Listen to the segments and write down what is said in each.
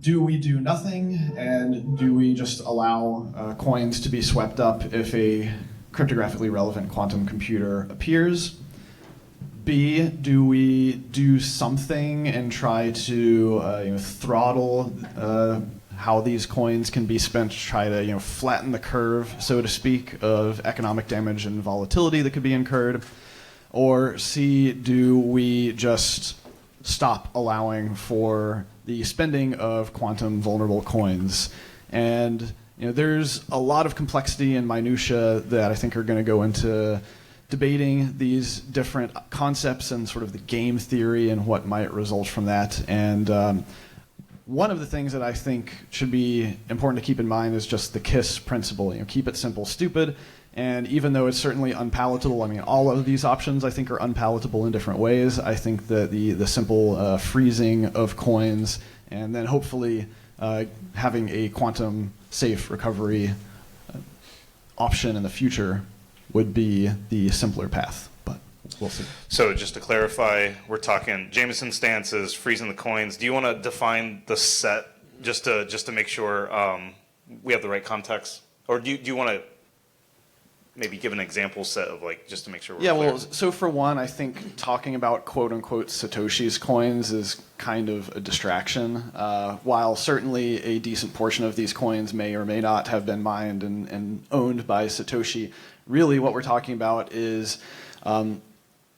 do we do nothing, and do we just allow coins to be swept up if a cryptographically relevant quantum computer appears? B, do we do something and try to throttle how these coins can be spent to try to flatten the curve, so to speak, of economic damage and volatility that could be incurred? Or C, do we just stop allowing for the spending of quantum vulnerable coins? And there's a lot of complexity and minutia that I think are going to go into debating these different concepts and sort of the game theory and what might result from that. And one of the things that I think should be important to keep in mind is just the KISS principle. Keep it simple, stupid. And even though it's certainly unpalatable, I mean, all of these options I think are unpalatable in different ways. I think that the simple freezing of coins and then hopefully having a quantum safe recovery option in the future would be the simpler path, but we'll see. So just to clarify, we're talking Jameson's stance is freezing the coins. Do you want to define the set just to make sure we have the right context? Or do you want to maybe give an example set of just to make sure we're clear? Well, so for one, I think talking about quote-unquote Satoshi's coins is kind of a distraction. While certainly a decent portion of these coins may or may not have been mined and owned by Satoshi, really what we're talking about is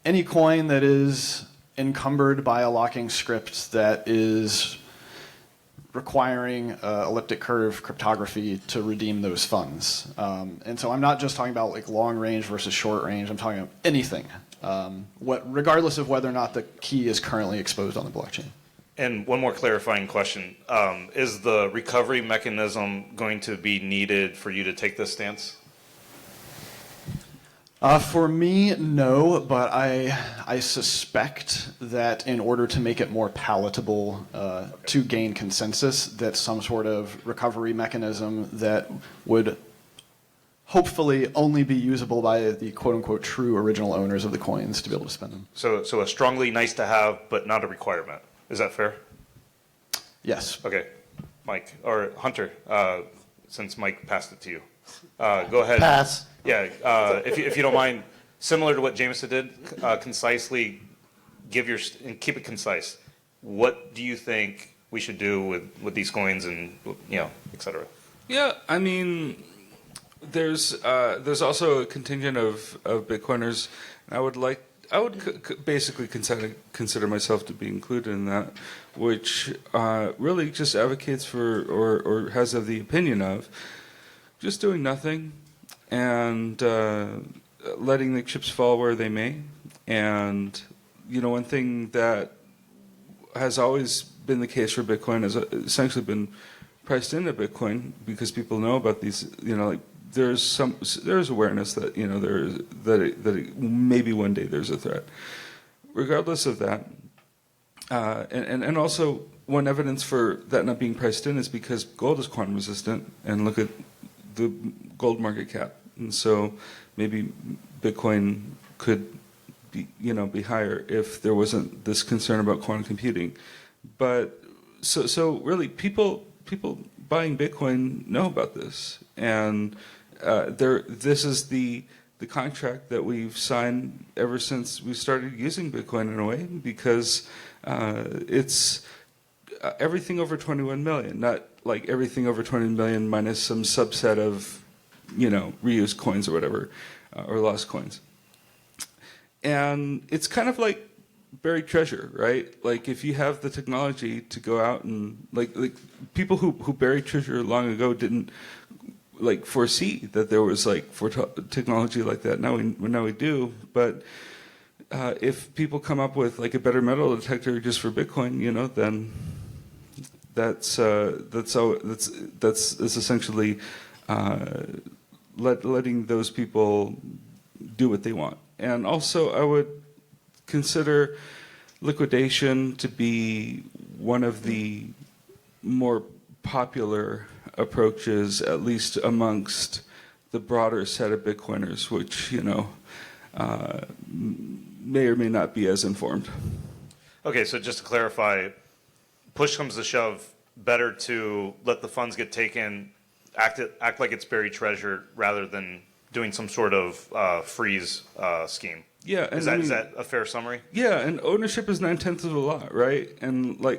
any coin that is encumbered by a locking script that is requiring elliptic curve cryptography to redeem those funds. And so I'm not just talking about long range versus short range, I'm talking about anything, regardless of whether or not the key is currently exposed on the blockchain. And one more clarifying question. Is the recovery mechanism going to be needed for you to take this stance? For me, no, but I suspect that in order to make it more palatable to gain consensus, that some sort of recovery mechanism that would hopefully only be usable by the quote-unquote true original owners of the coins to be able to spend them. So a strongly nice to have, but not a requirement. Is that fair? Yes. Okay. Mike, or Hunter, since Mike passed it to you. Go ahead. Pass. Yeah, if you don't mind, similar to what Jameson did, concisely give and keep it concise. What do you think we should do with these coins and et cetera? Yeah, I mean, there's also a contingent of Bitcoiners. I would basically consider myself to be included in that, which really just advocates for or has the opinion of just doing nothing and letting the chips fall where they may. And one thing that has always been the case for Bitcoin has essentially been priced into Bitcoin because people know about these. There's awareness that that maybe one day there's a threat. Regardless of that, and also one evidence for that not being priced in is because gold is quantum resistant, and look at the gold market cap, and so maybe Bitcoin could be higher if there wasn't this concern about quantum computing. But so really people buying Bitcoin know about this, and this is the contract that we've signed ever since we started using Bitcoin in a way, because it's everything over 21 million, not like everything over 20 million minus some subset of reused coins or whatever, or lost coins. And it's kind of like buried treasure, right? Like if you have the technology to go out and like people who buried treasure long ago didn't foresee that there was technology like that. Now we do, but if people come up with a better metal detector just for Bitcoin, then that's essentially letting those people do what they want. And also, I would consider liquidation to be one of the more popular approaches, at least amongst the broader set of Bitcoiners, which may or may not be as informed. Okay, so just to clarify, push comes to shove, better to let the funds get taken, act like it's buried treasure rather than doing some sort of freeze scheme. Yeah, and Is that a fair summary? Yeah, and ownership is 9/10 of the lot, right? And we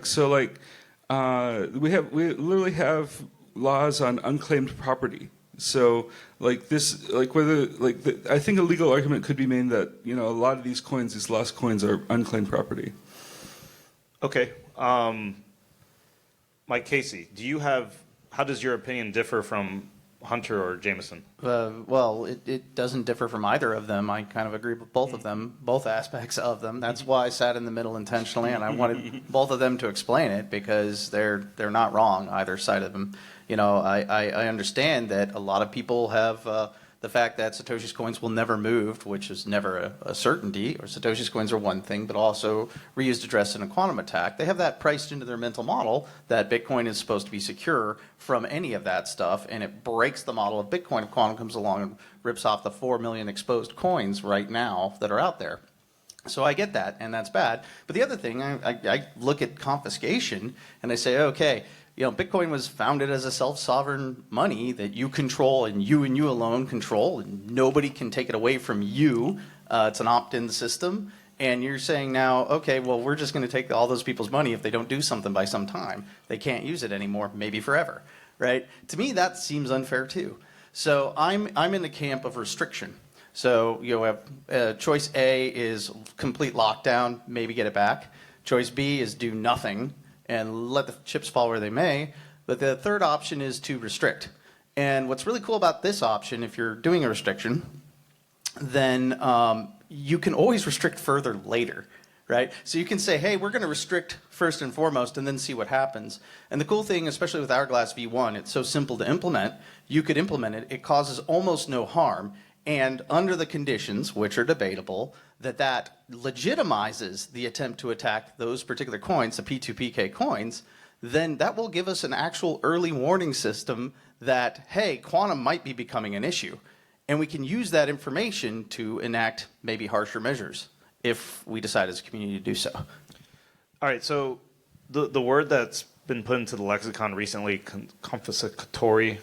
literally have laws on unclaimed property. So I think a legal argument could be made that a lot of these coins, these lost coins, are unclaimed property. Okay, Mike Casey, how does your opinion differ from Hunter or Jameson? Well, it doesn't differ from either of them. I kind of agree with both of them, both aspects of them. That's why I sat in the middle intentionally, and I wanted both of them to explain it because they're not wrong, either side of them. I understand that a lot of people have the fact that Satoshi's coins will never move, which is never a certainty, or Satoshi's coins are one thing, but also reused address in a quantum attack. They have that priced into their mental model that Bitcoin is supposed to be secure from any of that stuff, and it breaks the model of Bitcoin if quantum comes along and rips off the 4 million exposed coins right now that are out there. So I get that, and that's bad. But the other thing, I look at confiscation, and I say, okay, Bitcoin was founded as a self-sovereign money that you control and you alone control, and nobody can take it away from you. It's an opt-in system. And you're saying now, okay, well, we're just going to take all those people's money if they don't do something by some time. They can't use it anymore, maybe forever, right? To me, that seems unfair too. So I'm in the camp of restriction. So choice A is complete lockdown, maybe get it back. Choice B is do nothing and let the chips fall where they may. But the third option is to restrict. And what's really cool about this option, if you're doing a restriction, then you can always restrict further later, right? So you can say, hey, we're going to restrict first and foremost and then see what happens. And the cool thing, especially with Hourglass V1, it's so simple to implement. You could implement it. It causes almost no harm. And under the conditions, which are debatable, that legitimizes the attempt to attack those particular coins, the P2PK coins, then that will give us an actual early warning system that, hey, quantum might be becoming an issue. And we can use that information to enact maybe harsher measures if we decide as a community to do so. All right, so the word that's been put into the lexicon recently, confiscatory.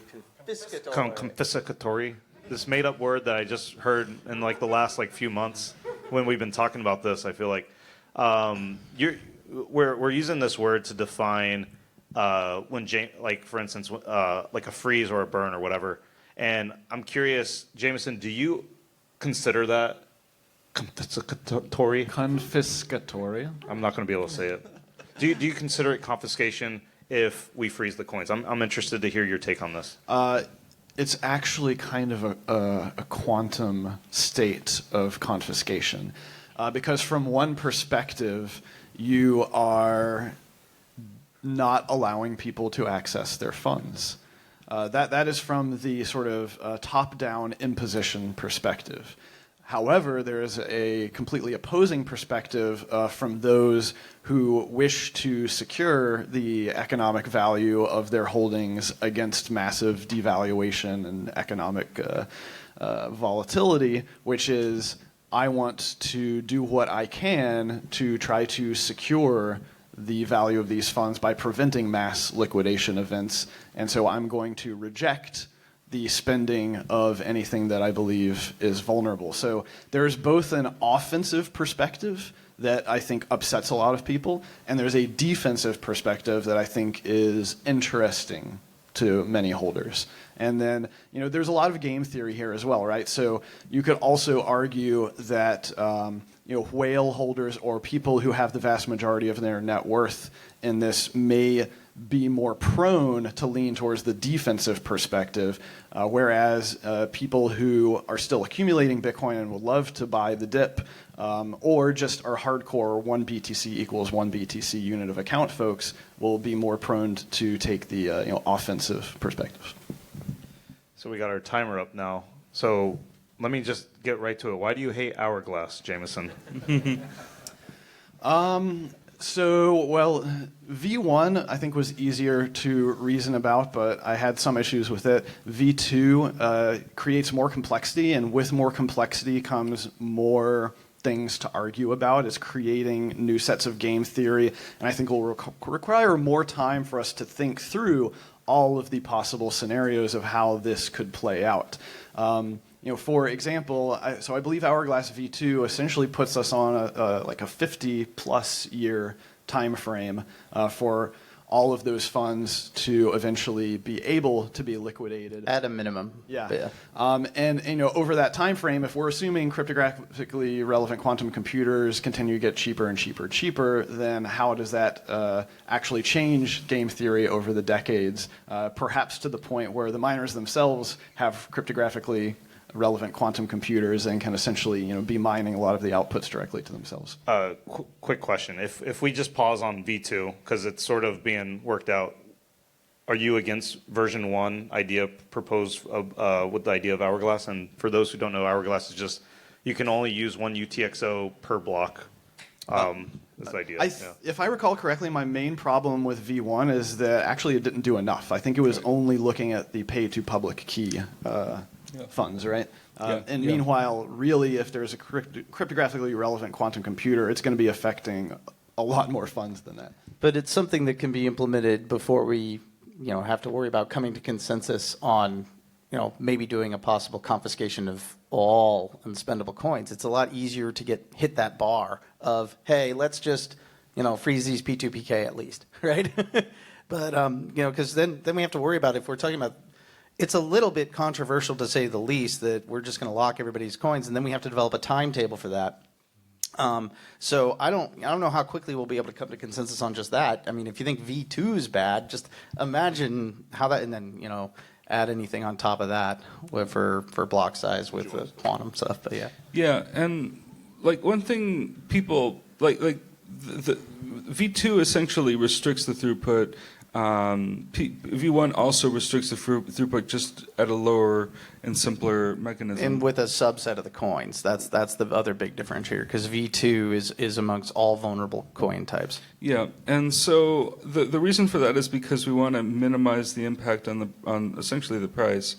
Confiscatory. This made-up word that I just heard in the last few months when we've been talking about this. I feel like we're using this word to define when for instance a freeze or a burn or whatever. And I'm curious, Jameson, do you consider that confiscatory? Confiscatory. I'm not going to be able to say it. Do you consider it confiscation if we freeze the coins? I'm interested to hear your take on this. It's actually kind of a quantum state of confiscation. Because from one perspective, you are not allowing people to access their funds. That is from the sort of top-down imposition perspective. However, there is a completely opposing perspective from those who wish to secure the economic value of their holdings against massive devaluation and economic volatility, which is, I want to do what I can to try to secure the value of these funds by preventing mass liquidation events, and so I'm going to reject the spending of anything that I believe is vulnerable. So there's both an offensive perspective that I think upsets a lot of people, and there's a defensive perspective that I think is interesting to many holders. And then, there's a lot of game theory here as well, right? So you could also argue that whale holders or people who have the vast majority of their net worth in this may be more prone to lean towards the defensive perspective, whereas people who are still accumulating Bitcoin and would love to buy the dip, or just are hardcore 1 BTC equals 1 BTC unit of account folks, will be more prone to take the offensive perspective. So we got our timer up now. So let me just get right to it. Why do you hate Hourglass, Jameson? V1 I think was easier to reason about, but I had some issues with it. V2 creates more complexity, and with more complexity comes more things to argue about, is creating new sets of game theory, and I think will require more time for us to think through all of the possible scenarios of how this could play out. For example, I believe Hourglass V2 essentially puts us on a 50-plus year time frame for all of those funds to eventually be able to be liquidated At a minimum. Yeah. And over that time frame, if we're assuming cryptographically relevant quantum computers continue to get cheaper and cheaper, then how does that actually change game theory over the decades? Perhaps to the point where the miners themselves have cryptographically relevant quantum computers and can essentially be mining a lot of the outputs directly to themselves. Quick question. If we just pause on V2, because it's sort of being worked out, are you against version 1 idea proposed with the idea of Hourglass? And for those who don't know, Hourglass is just, you can only use one UTXO per block. That's the idea. If I recall correctly, my main problem with V1 is that actually it didn't do enough. I think it was only looking at the pay-to-public key funds, right? Meanwhile, really, if there's a cryptographically relevant quantum computer, it's going to be affecting a lot more funds than that. But it's something that can be implemented before we, have to worry about coming to consensus on, maybe doing a possible confiscation of all unspendable coins. It's a lot easier to hit that bar of, hey, let's just, freeze these P2PK at least, right? But because then we have to worry about if we're talking about. It's a little bit controversial, to say the least, that we're just going to lock everybody's coins, and then we have to develop a timetable for that. So I don't know how quickly we'll be able to come to consensus on just that. I mean, if you think V2 is bad, just imagine how that, and then add anything on top of that for block size with the quantum stuff. But yeah. Yeah, and one thing people the V2 essentially restricts the throughput. V1 also restricts the throughput just at a lower and simpler mechanism. And with a subset of the coins. That's the other big differentiator, because V2 is amongst all vulnerable coin types. Yeah, and so the reason for that is because we want to minimize the impact on essentially the price.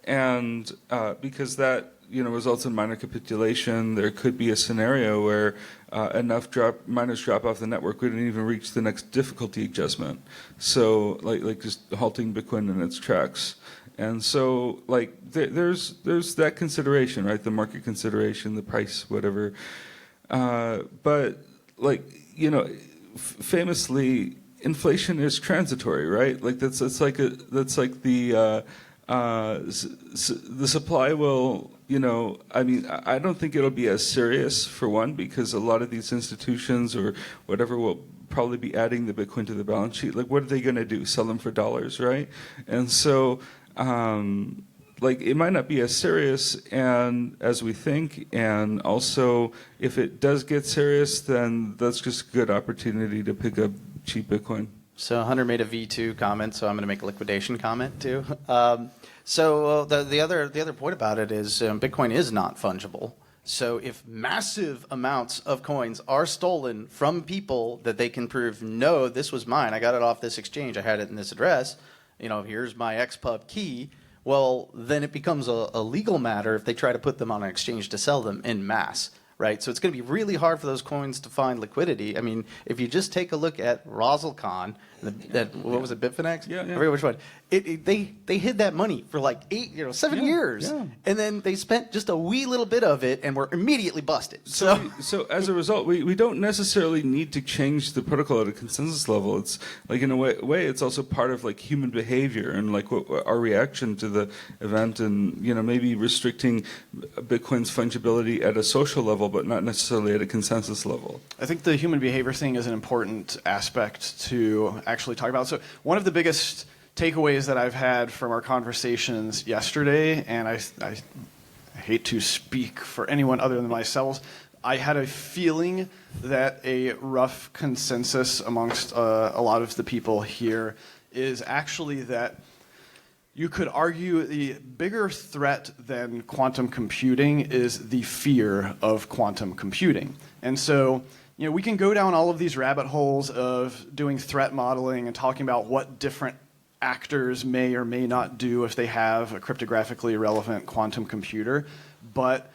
And because that results in minor capitulation, there could be a scenario where enough miners drop off the network, we didn't even reach the next difficulty adjustment. So like just halting Bitcoin in its tracks. And so there's that consideration, right? The market consideration, the price, whatever. But famously, inflation is transitory, right? That's like the supply will. I don't think it'll be as serious, for one, because a lot of these institutions or whatever will probably be adding the Bitcoin to the balance sheet. What are they going to do? Sell them for dollars, right? And so, it might not be as serious as we think. And also, if it does get serious, then that's just a good opportunity to pick up cheap Bitcoin. So Hunter made a V2 comment, so I'm going to make a liquidation comment too. So the other point about it is Bitcoin is not fungible. So if massive amounts of coins are stolen from people that they can prove, no, this was mine, I got it off this exchange, I had it in this address, here's my XPub key, well, then it becomes a legal matter if they try to put them on an exchange to sell them en masse. Right, so it's going to be really hard for those coins to find liquidity. I mean, if you just take a look at Rosalcon, what was it, Bitfinex? Yeah. I forget which one. They hid that money for 7 years, and then they spent just a wee little bit of it and were immediately busted. So as a result, we don't necessarily need to change the protocol at a consensus level. It's in a way, it's also part of human behavior and what our reaction to the event, and maybe restricting Bitcoin's fungibility at a social level, but not necessarily at a consensus level. I think the human behavior thing is an important aspect to actually talk about. So one of the biggest takeaways that I've had from our conversations yesterday, and I hate to speak for anyone other than myself, I had a feeling that a rough consensus amongst a lot of the people here is actually that you could argue the bigger threat than quantum computing is the fear of quantum computing. And so, we can go down all of these rabbit holes of doing threat modeling and talking about what different actors may or may not do if they have a cryptographically relevant quantum computer. But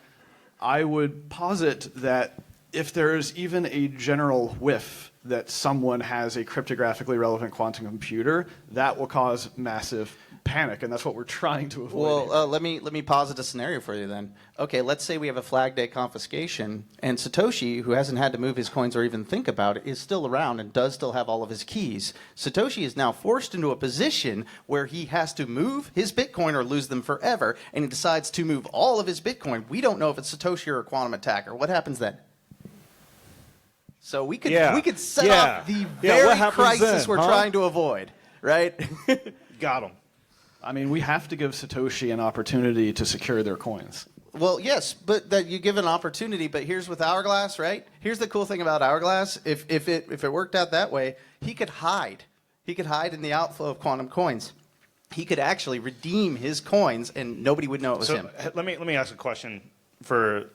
I would posit that if there's even a general whiff that someone has a cryptographically relevant quantum computer, that will cause massive panic, and that's what we're trying to avoid. Well, let me posit a scenario for you then. Okay, let's say we have a Flag Day confiscation, and Satoshi, who hasn't had to move his coins or even think about it, is still around and does still have all of his keys. Satoshi is now forced into a position where he has to move his Bitcoin or lose them forever, and he decides to move all of his Bitcoin. We don't know if it's Satoshi or a quantum attacker. What happens then? So we could set up the very crisis we're trying to avoid, right? Got him. I mean, we have to give Satoshi an opportunity to secure their coins. Well, yes, but that you give an opportunity. But here's with Hourglass, right? Here's the cool thing about Hourglass. If it worked out that way, he could hide. He could hide in the outflow of quantum coins. He could actually redeem his coins, and nobody would know it was him. Let me ask a question for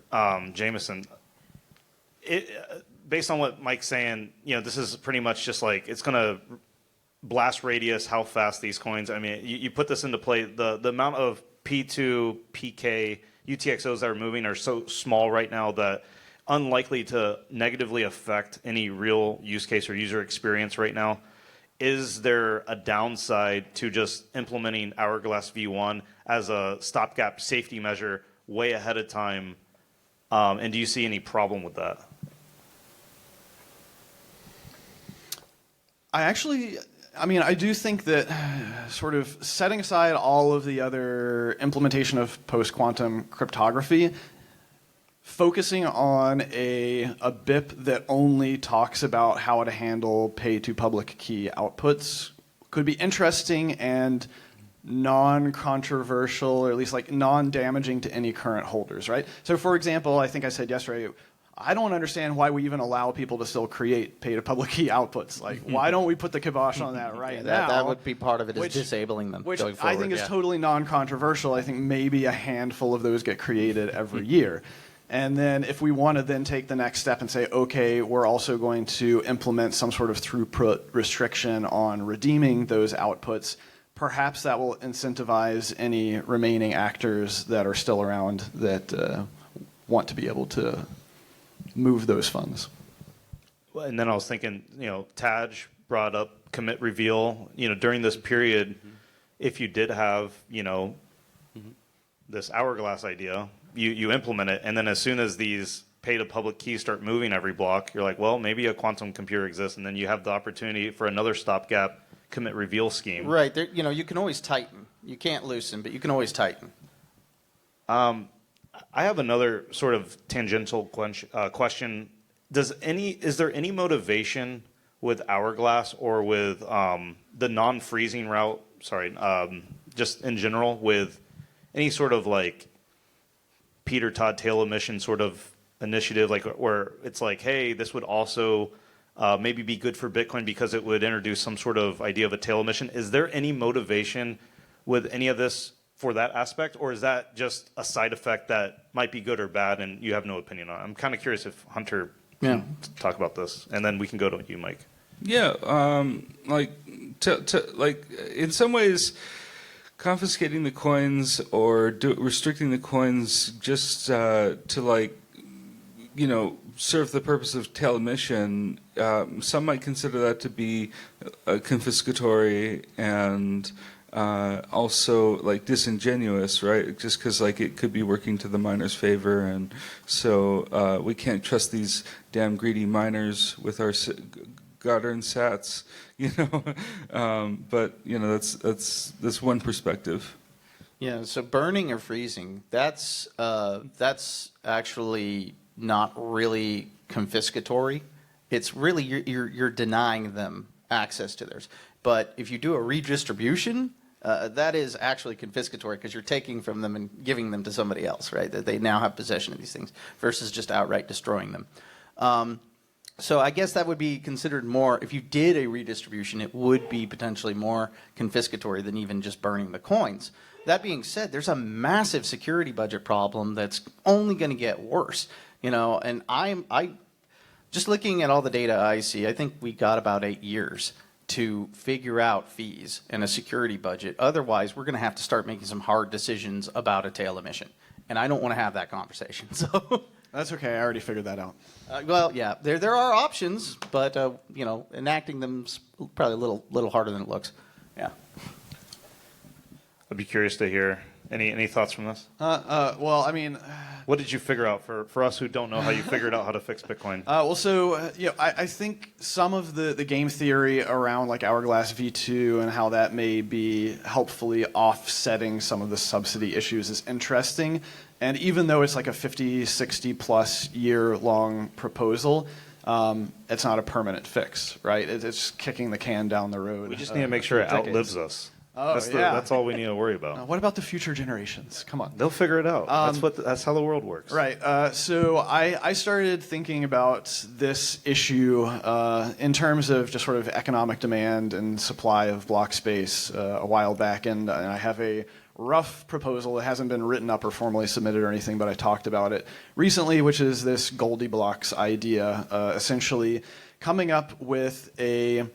Jameson. Based on what Mike's saying, this is pretty much just like it's going to blast radius how fast these coins. I mean, you put this into play. The amount of P2, PK, UTXOs that are moving are so small right now that unlikely to negatively affect any real use case or user experience right now. Is there a downside to just implementing Hourglass V1 as a stopgap safety measure way ahead of time? And do you see any problem with that? I do think that sort of setting aside all of the other implementation of post-quantum cryptography, focusing on a BIP that only talks about how to handle pay-to-public key outputs could be interesting and non-controversial, or at least like non-damaging to any current holders, right? So for example, I think I said yesterday, I don't understand why we even allow people to still create pay-to-public key outputs. Like, why don't we put the kibosh on that now? That would be part of it, is disabling them. Which going forward, I think is totally non-controversial. I think maybe a handful of those get created every year. And then if we want to then take the next step and say, okay, we're also going to implement some sort of throughput restriction on redeeming those outputs, perhaps that will incentivize any remaining actors that are still around that want to be able to move those funds. And then I was thinking, Taj brought up commit reveal. During this period, if you did have, this Hourglass idea, you implement it, and then as soon as these pay-to-public keys start moving every block, you're like, well, maybe a quantum computer exists, and then you have the opportunity for another stopgap commit reveal scheme. Right. There, you can always tighten. You can't loosen, but you can always tighten. I have another sort of tangential question. Is there any motivation with Hourglass or with the non-freezing route? Just in general, with any sort of like Peter Todd tail emission sort of initiative, like where it's like, hey, this would also maybe be good for Bitcoin because it would introduce some sort of idea of a tail emission. Is there any motivation with any of this for that aspect, or is that just a side effect that might be good or bad and you have no opinion on? I'm kind of curious if Hunter can talk about this, and then we can go to you, Mike. Yeah, like in some ways, confiscating the coins or restricting the coins just to serve the purpose of tail emission. Some might consider that to be confiscatory and also like disingenuous, right? Just because like it could be working to the miners' favor, and so we can't trust these damn greedy miners with our God-earned sats, But that's one perspective. Yeah. So burning or freezing, that's actually not really confiscatory. It's really you're denying them access to theirs. But if you do a redistribution, that is actually confiscatory because you're taking from them and giving them to somebody else, right? That they now have possession of these things versus just outright destroying them. So I guess that would be considered more, if you did a redistribution, it would be potentially more confiscatory than even just burning the coins. That being said, there's a massive security budget problem that's only going to get worse. And I just looking at all the data I see, I think we got about 8 years to figure out fees and a security budget. Otherwise, we're going to have to start making some hard decisions about a tail emission. and I don't want to have that conversation. So, That's okay. I already figured that out. well, yeah, there are options, but enacting them's probably a little harder than it looks. Yeah. I'd be curious to hear any thoughts from this. Well, I mean, What did you figure out for us who don't know how you figured out how to fix Bitcoin? I think some of the game theory around like Hourglass V2 and how that may be helpfully offsetting some of the subsidy issues is interesting. And even though it's like a 50, 60 plus year long proposal, it's not a permanent fix, right? It's kicking the can down the road. We just need to make sure it decades. outlives us. Oh, That's all we need to worry about. What about the future generations? Come on. They'll figure it out. That's how the world works. Right. So I started thinking about this issue in terms of just sort of economic demand and supply of block space a while back, and I have a rough proposal. It hasn't been written up or formally submitted or anything, but I talked about it recently, which is this Goldilocks idea, essentially coming up with a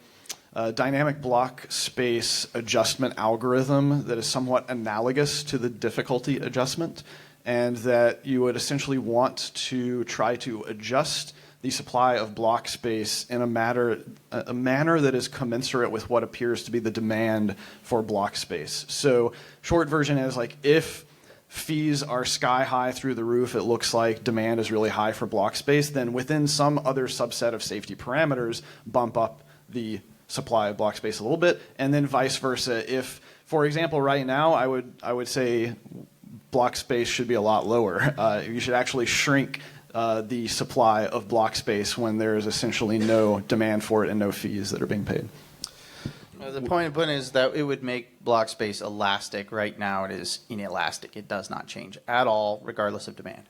dynamic block space adjustment algorithm that is somewhat analogous to the difficulty adjustment, and that you would essentially want to try to adjust the supply of block space in a manner that is commensurate with what appears to be the demand for block space. So short version is like if fees are sky high through the roof, it looks like demand is really high for block space, then within some other subset of safety parameters, bump up the supply of block space a little bit, and then vice versa. If, for example, right now, I would say block space should be a lot lower. You should actually shrink the supply of block space when there is essentially no demand for it and no fees that are being paid. The point is that it would make block space elastic. Right now, it is inelastic. It does not change at all, regardless of demand.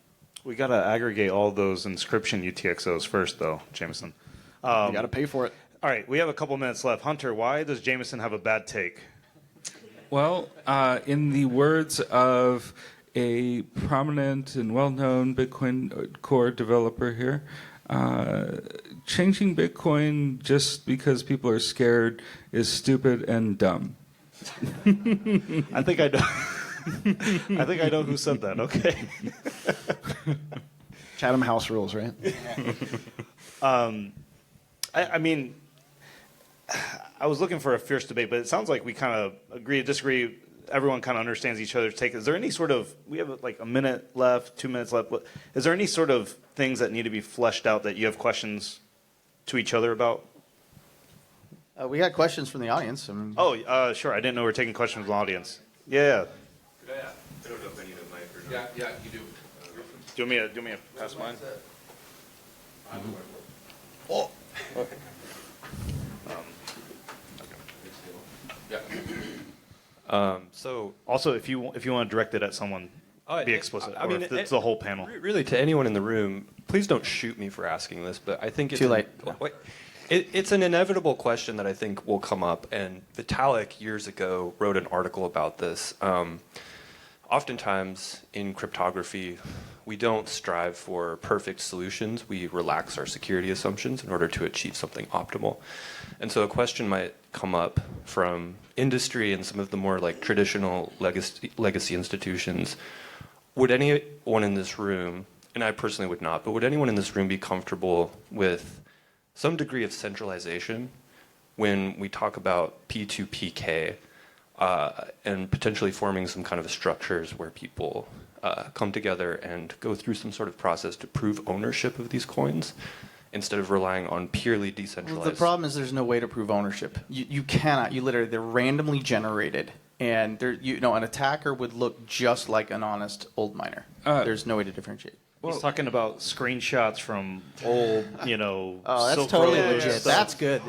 We got to aggregate all those inscription UTXOs first, though, Jameson. You got to pay for it. All right, we have a couple minutes left. Hunter, why does Jameson have a bad take? Well, in the words of a prominent and well-known Bitcoin Core developer here, changing Bitcoin just because people are scared is stupid and dumb. I think I know. I think I know who said that. Okay. Chatham House rules, right? I mean, I was looking for a fierce debate, but it sounds like we kind of agree, disagree. Everyone kind of understands each other's take. Is there any sort of, we have like a minute left, 2 minutes left. Is there any sort of things that need to be fleshed out that you have questions to each other about? We got questions from the audience. Sure. I didn't know we were taking questions from the audience. Yeah. Could I ask? I don't know if I need a mic or not. Yeah, you do. Do you want me to pass mine? Oh. Okay. So Also, if you want to direct it at someone, be explicit. I mean, or if it's the whole panel. Really, to anyone in the room, please don't shoot me for asking this, but I think it's Too late. It's an inevitable question that I think will come up. And Vitalik years ago wrote an article about this. Oftentimes in cryptography, we don't strive for perfect solutions. We relax our security assumptions in order to achieve something optimal. And so a question might come up from industry and some of the more like traditional legacy institutions. Would anyone in this room, and I personally would not, but would anyone in this room be comfortable with some degree of centralization when we talk about P2PK and potentially forming some kind of structures where people come together and go through some sort of process to prove ownership of these coins instead of relying on purely decentralized? Well, the problem is there's no way to prove ownership. You cannot. You literally, they're randomly generated. And an attacker would look just like an honest old miner. There's no way to differentiate. He's talking about screenshots from old, Oh, that's Silk totally Road legit. stuff. That's good.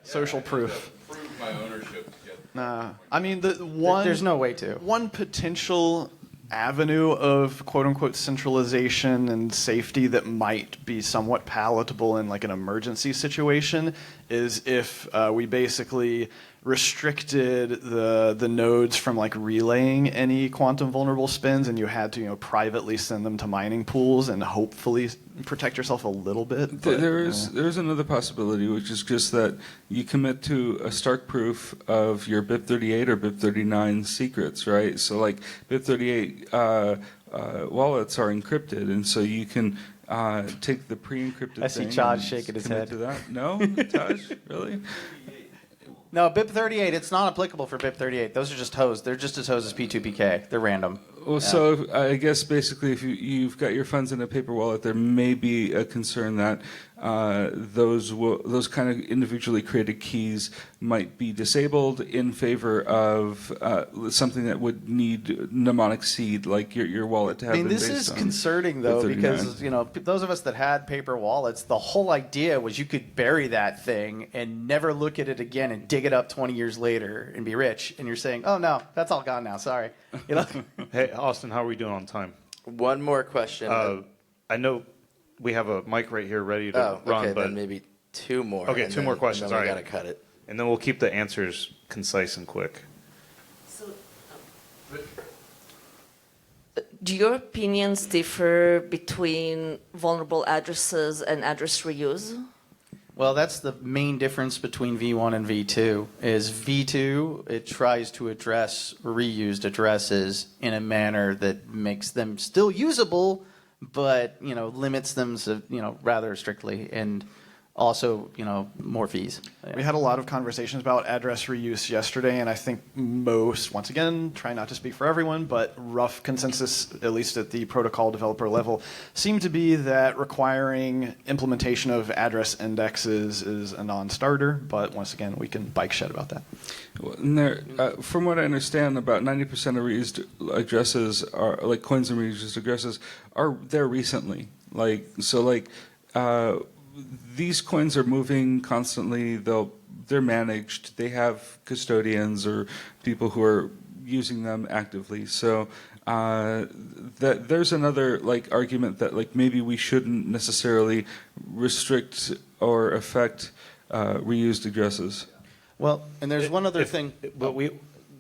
Social proof. Prove my ownership. I mean, There's no way to. One potential avenue of quote-unquote centralization and safety that might be somewhat palatable in like an emergency situation is if we basically restricted the nodes from like relaying any quantum vulnerable spins, and you had to privately send them to mining pools and hopefully protect yourself a little bit. There's another possibility, which is just that you commit to a stark proof of your BIP38 or BIP39 secrets, right? So like BIP38 wallets are encrypted, and so you can take the pre-encrypted I see thing Chaj and shaking his commit head. to that. No, Taj, really? No, BIP38, it's not applicable for BIP38. Those are just hosed. They're just as hosed as P2PK. They're random. Well, so I guess basically, if you've got your funds in a paper wallet, there may be a concern that those kind of individually created keys might be disabled in favor of something that would need mnemonic seed, like your wallet to have. I mean, been this based is on concerning, though, BIP39. because, those of us that had paper wallets, the whole idea was you could bury that thing and never look at it again and dig it up 20 years later and be rich. And you're saying, oh, no, that's all gone now. Sorry. Hey, Austin, how are we doing on time? One more question. I know we have a mic right here ready to run, okay, but then maybe two more. Okay, and two more questions, And then we all right. gotta cut it. and then we'll keep the answers concise and quick. So, do your opinions differ between vulnerable addresses and address reuse? Well, that's the main difference between V1 and V2 is V2, it tries to address reused addresses in a manner that makes them still usable, but, limits them, rather strictly, and also, more fees. We had a lot of conversations about address reuse yesterday, and I think most, once again, try not to speak for everyone, but rough consensus, at least at the protocol developer level, seemed to be that requiring implementation of address indexes is a non-starter, but once again, we can bike shed about that. Well, and from what I understand, about 90% of reused addresses are like coins and reused addresses are there recently. These coins are moving constantly. They're managed. They have custodians or people who are using them actively. So that there's another argument that maybe we shouldn't necessarily restrict or affect reused addresses. Well, and there's one other thing. But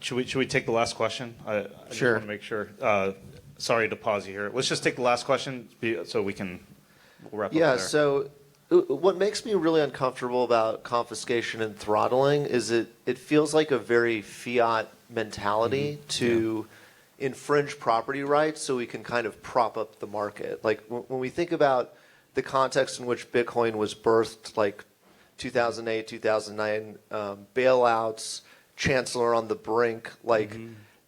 should we take the last question? I just Sure. want to make sure. Sorry to pause you here. Let's just take the last question so we'll wrap up Yeah, there. so what makes me really uncomfortable about confiscation and throttling is it feels like a very fiat mentality to infringe property rights so we can kind of prop up the market. Like when we think about the context in which Bitcoin was birthed, like 2008, 2009, bailouts, Chancellor on the brink,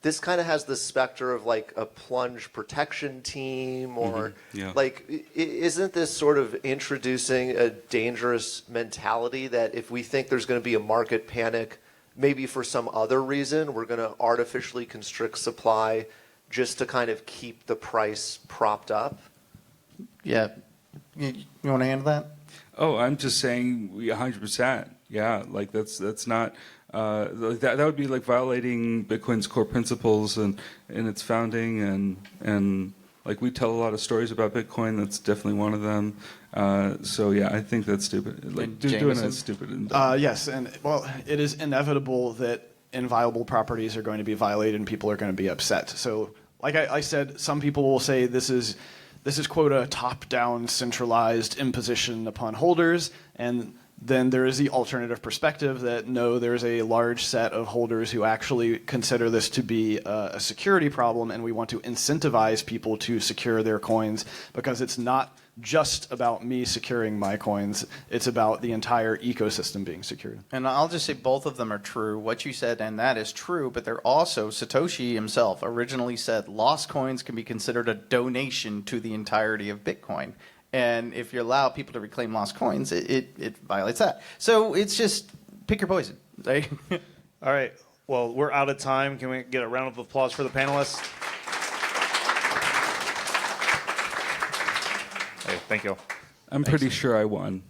this kind of has the specter of like a plunge protection team or isn't this sort of introducing a dangerous mentality that if we think there's going to be a market panic, maybe for some other reason, we're going to artificially constrict supply just to kind of keep the price propped up? Yeah. You want to handle that? Oh, I'm just saying 100%. Yeah, that's not that would be like violating Bitcoin's core principles and its founding and we tell a lot of stories about Bitcoin. That's definitely one of them. So yeah, I think that's stupid. Doing that's stupid. Yes, and well, it is inevitable that inviolable properties are going to be violated and people are going to be upset. So, like I said, some people will say this is quote a top-down centralized imposition upon holders, and then there is the alternative perspective that no, there's a large set of holders who actually consider this to be a security problem, and we want to incentivize people to secure their coins because it's not just about me securing my coins, it's about the entire ecosystem being secured. And I'll just say both of them are true. What you said, and that is true, but they're also, Satoshi himself originally said lost coins can be considered a donation to the entirety of Bitcoin. And if you allow people to reclaim lost coins, it violates that. So it's just pick your poison. Right? All right. Well, we're out of time. Can we get a round of applause for the panelists? Hey, thank you. I'm pretty sure I won.